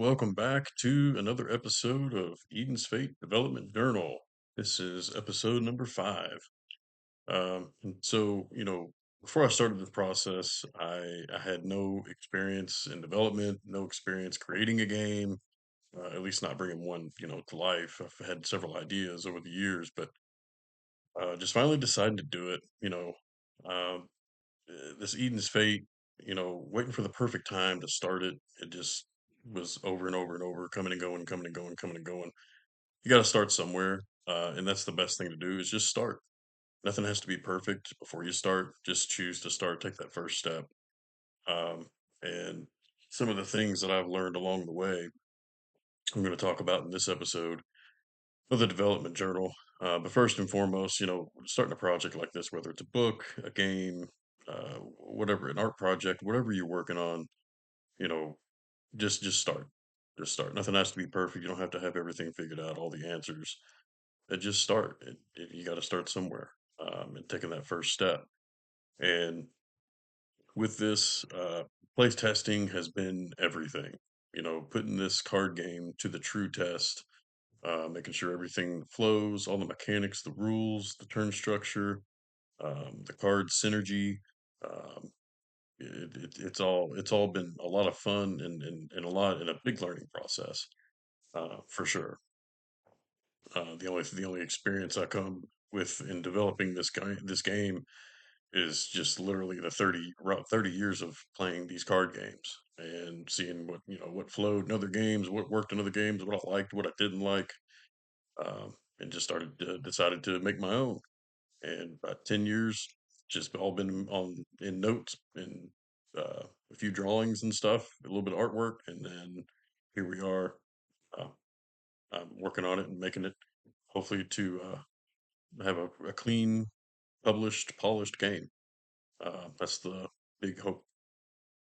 welcome back to another episode of Eden's Fate Development Journal. This is episode number 5. Before I started the process, I had no experience in development, no experience creating a game, at least not bringing one, to life. I've had several ideas over the years, but just finally decided to do it. Um, this Eden's Fate, waiting for the perfect time to start it. It just was over and over and over, coming and going, coming and going, coming and going. You got to start somewhere, and that's the best thing to do is just start. Nothing has to be perfect before you start. Just choose to start. Take that first step. Um, and some of the things that I've learned along the way, I'm going to talk about in this episode of the development journal. But first and foremost, starting a project like this, whether it's a book, a game, whatever, an art project, whatever you're working on, you know, just start. Just start. Nothing has to be perfect. You don't have to have everything figured out, all the answers. Just start. You got to start somewhere, and taking that first step. And with this, place testing has been everything. Putting this card game to the true test, making sure everything flows, all the mechanics, the rules, the turn structure, the card synergy. Um, it's all been a lot of fun and a big learning process, for sure. The only experience I come with in developing this game is just literally the around 30 years of playing these card games and seeing what flowed in other games, what worked in other games, what I liked, what I didn't like, and just decided to make my own. And about 10 years, just all been on in notes and a few drawings and stuff, a little bit of artwork, and then here we are. Uh, I'm working on it and making it, hopefully, to have a clean, published, polished game. That's the big hope.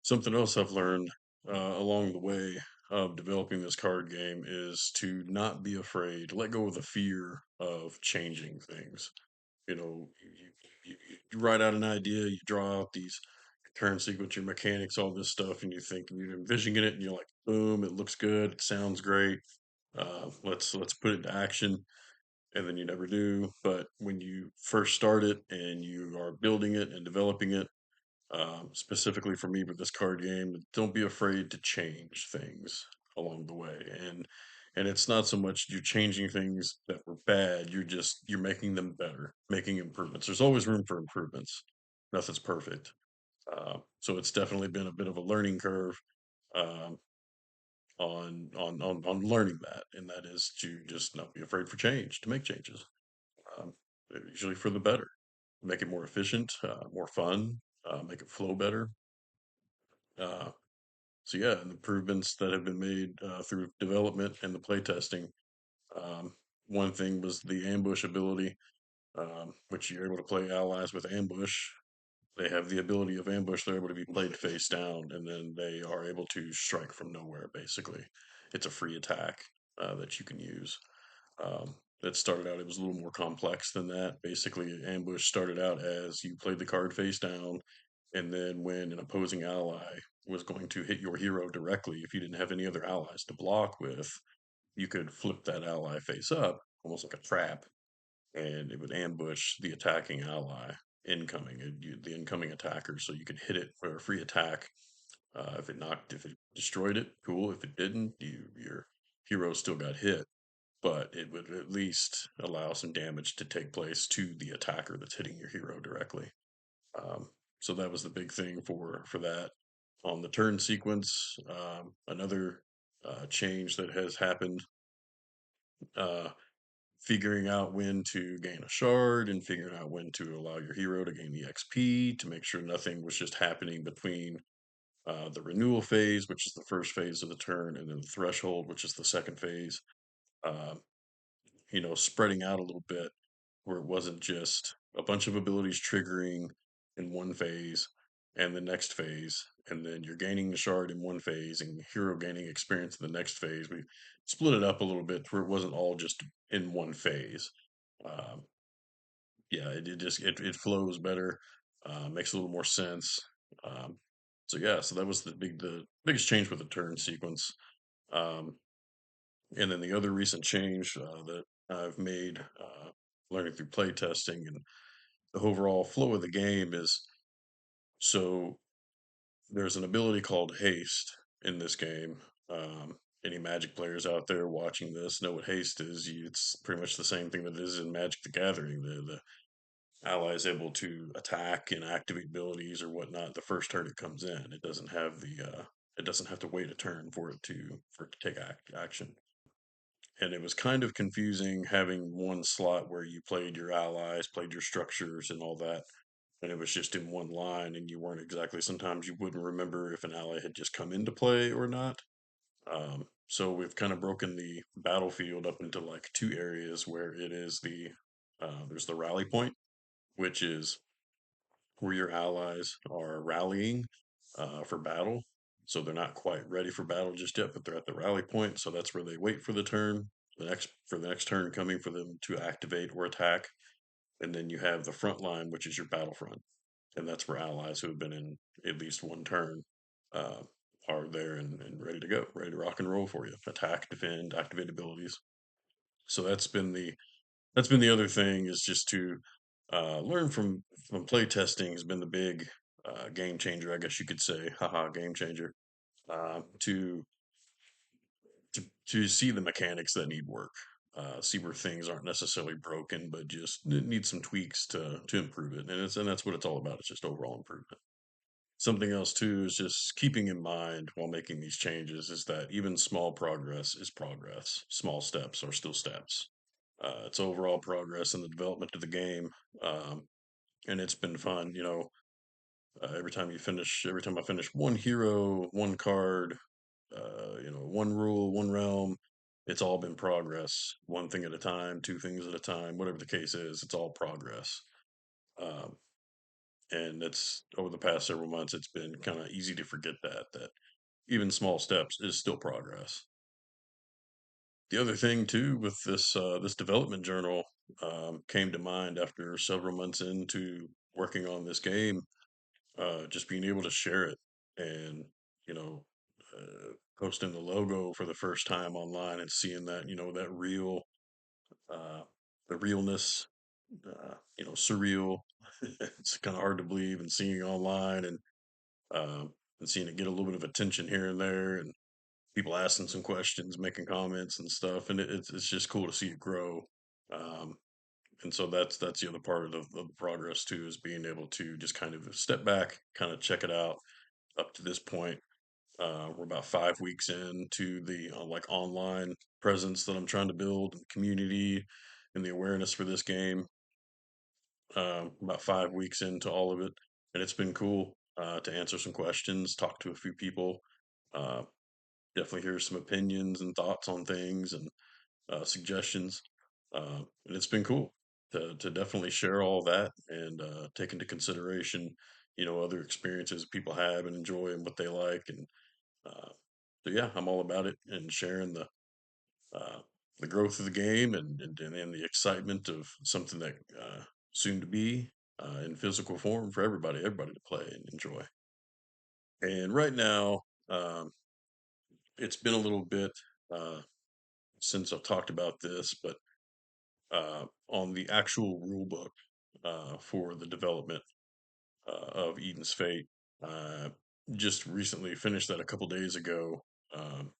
Something else I've learned along the way of developing this card game is to not be afraid, let go of the fear of changing things. You write out an idea, you draw out these turn sequence, your mechanics, all this stuff, and you think you're envisioning it, and you're like, boom, it looks good, it sounds great. Let's put it into action, and then you never do. But when you first start it and you are building it and developing it, specifically for me with this card game, don't be afraid to change things along the way. And it's not so much you're changing things that were bad, you're making them better, making improvements. There's always room for improvements. Nothing's perfect. So it's definitely been a bit of a learning curve, um, on learning that, and that is to just not be afraid for change, to make changes, um, usually for the better, make it more efficient, more fun, make it flow better. Uh, so yeah, and improvements that have been made through development and the playtesting. Um, One thing was the ambush ability, which you're able to play allies with ambush. They have the ability of ambush. They're able to be played face down, and then they are able to strike from nowhere. Basically, it's a free attack that you can use. That started out, it was a little more complex than that. Basically, ambush started out as you played the card face down, and then when an opposing ally was going to hit your hero directly, if you didn't have any other allies to block with, you could flip that ally face up, almost like a trap, and it would ambush the attacking ally incoming, the incoming attacker. So you could hit it for a free attack. If it destroyed it, cool. If it didn't, your hero still got hit, but it would at least allow some damage to take place to the attacker that's hitting your hero directly. Um, so that was the big thing for that. On the turn sequence, another change that has happened, uh, figuring out when to gain a shard and figuring out when to allow your hero to gain the XP to make sure nothing was just happening between the renewal phase, which is the first phase of the turn, and then the threshold, which is the second phase. Uh, Spreading out a little bit where it wasn't just a bunch of abilities triggering in one phase and the next phase, and then you're gaining the shard in one phase and hero gaining experience in the next phase. We split it up a little bit where it wasn't all just in one phase. Um, yeah, it flows better, makes a little more sense. Um, so yeah, so that was the biggest change with the turn sequence. Um, and then the other recent change that I've made, learning through playtesting and the overall flow of the game is, so there's an ability called haste in this game. Any Magic players out there watching this know what haste is. It's pretty much the same thing that it is in Magic the Gathering. The ally is able to attack and activate abilities or whatnot the first turn it comes in. It doesn't have it doesn't have to wait a turn for it to take action. And it was kind of confusing having one slot where you played your allies, played your structures and all that, and it was just in one line, and you weren't exactly, sometimes you wouldn't remember if an ally had just come into play or not. So we've kind of broken the battlefield up into like two areas where it is there's the rally point, which is where your allies are rallying for battle. So they're not quite ready for battle just yet, but they're at the rally point. So that's where they wait for the turn, the next turn coming for them to activate or attack. And then you have the front line, which is your battlefront, and that's where allies who have been in at least one turn uh, are there and ready to go, ready to rock and roll for you. Attack, defend, activate abilities. So that's been the other thing, is just to learn from play testing has been the big game changer, I guess you could say. Haha, game changer. To to see the mechanics that need work, see where things aren't necessarily broken, but just need some tweaks to improve it, and that's what it's all about. It's just overall improvement. Something else too is just keeping in mind while making these changes is that even small progress is progress. Small steps are still steps. It's overall progress in the development of the game, um, and it's been fun. Every time I finish one hero, one card, one rule, one realm, it's all been progress. One thing at a time, two things at a time, whatever the case is, it's all progress. Um, and it's over the past several months, it's been kind of easy to forget that even small steps is still progress. The other thing too with this development journal came to mind after several months into working on this game, just being able to share it and you know posting the logo for the first time online and seeing that that real uh, the realness, surreal. It's kind of hard to believe, and seeing it online um, and seeing it get a little bit of attention here and there, and people asking some questions, making comments and stuff, and it's just cool to see it grow. Um, and so that's the other part of the progress too, is being able to just kind of step back, kind of check it out. Up to this point, we're about 5 weeks into the like online presence that I'm trying to build, and community, and the awareness for this game. About 5 weeks into all of it, and it's been cool to answer some questions, talk to a few people, uh, definitely hear some opinions and thoughts on things, and suggestions. And it's been cool to definitely share all that and take into consideration, other experiences people have and enjoy and what they like. And uh, so, yeah, I'm all about it and sharing uh, the growth of the game and the excitement of something that soon to be in physical form for everybody to play and enjoy. And right now, um, it's been a little bit uh, since I've talked about this, but on the actual rule book for the development of Eden's Fate. Uh, just recently finished that a couple days ago.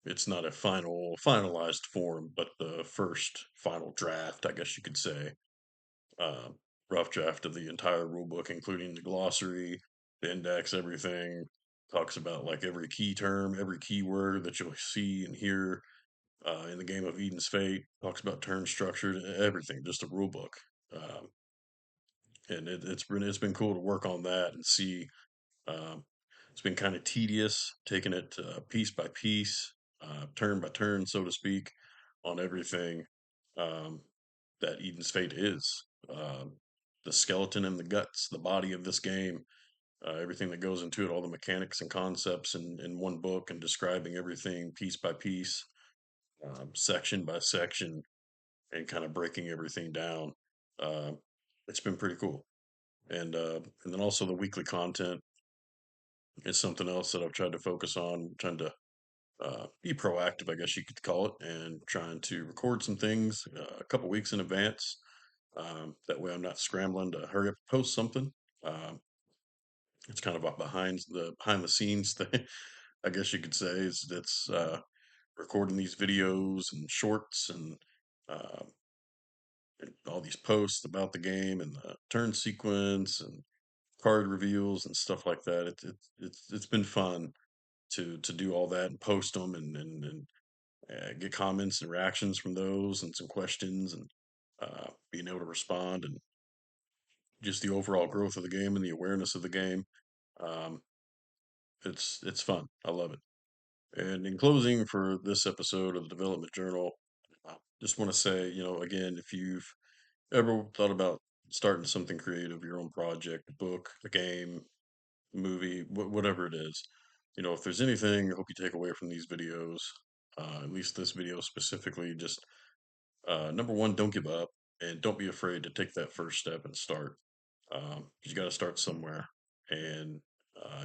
It's not a finalized form, but the first final draft, I guess you could say. Uh, Rough draft of the entire rule book, including the glossary, the index, everything. Talks about like every key term, every keyword that you'll see and hear in the game of Eden's Fate. Talks about turn structure, everything, just a rule book. Um, and it's been cool to work on that and see. Um, it's been kind of tedious taking it piece by piece, turn by turn, so to speak, on everything um, that Eden's Fate is. The skeleton and the guts, the body of this game, everything that goes into it, all the mechanics and concepts in one book, and describing everything piece by piece, section by section, and kind of breaking everything down. Uh, it's been pretty cool. And then also the weekly content is something else that I've tried to focus on, trying to be proactive, I guess you could call it, and trying to record some things a couple weeks in advance. That way, I'm not scrambling to hurry up and post something. Um, it's kind of a behind the scenes thing, I guess you could say. Is that's recording these videos and shorts uh, and all these posts about the game and the turn sequence and card reveals and stuff like that. It's been fun to do all that and post them and get comments and reactions from those and some questions and being able to respond and just the overall growth of the game and the awareness of the game. Um, it's fun. I love it. And in closing for this episode of the Development Journal, just want to say, again, if you've ever thought about starting something creative, your own project, a book, a game, movie, whatever it is, if there's anything I hope you take away from these videos, at least this video specifically, just number one, don't give up and don't be afraid to take that first step and start. 'Cause you got to start somewhere. And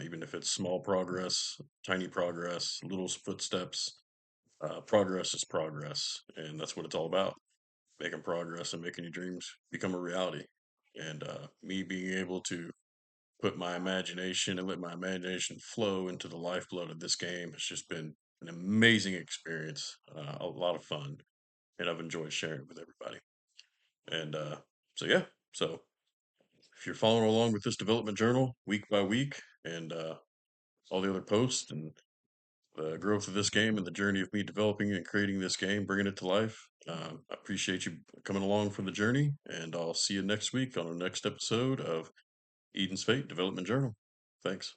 even if it's small progress, tiny progress, little footsteps, progress is progress. And that's what it's all about, making progress and making your dreams become a reality. And me being able to put my imagination and let my imagination flow into the lifeblood of this game has just been an amazing experience, a lot of fun, and I've enjoyed sharing it with everybody. And so, yeah, so if you're following along with this development journal week by week and all the other posts and the growth of this game and the journey of me developing and creating this game, bringing it to life, I appreciate you coming along for the journey. And I'll see you next week on the next episode of Eden's Fate Development Journal. Thanks.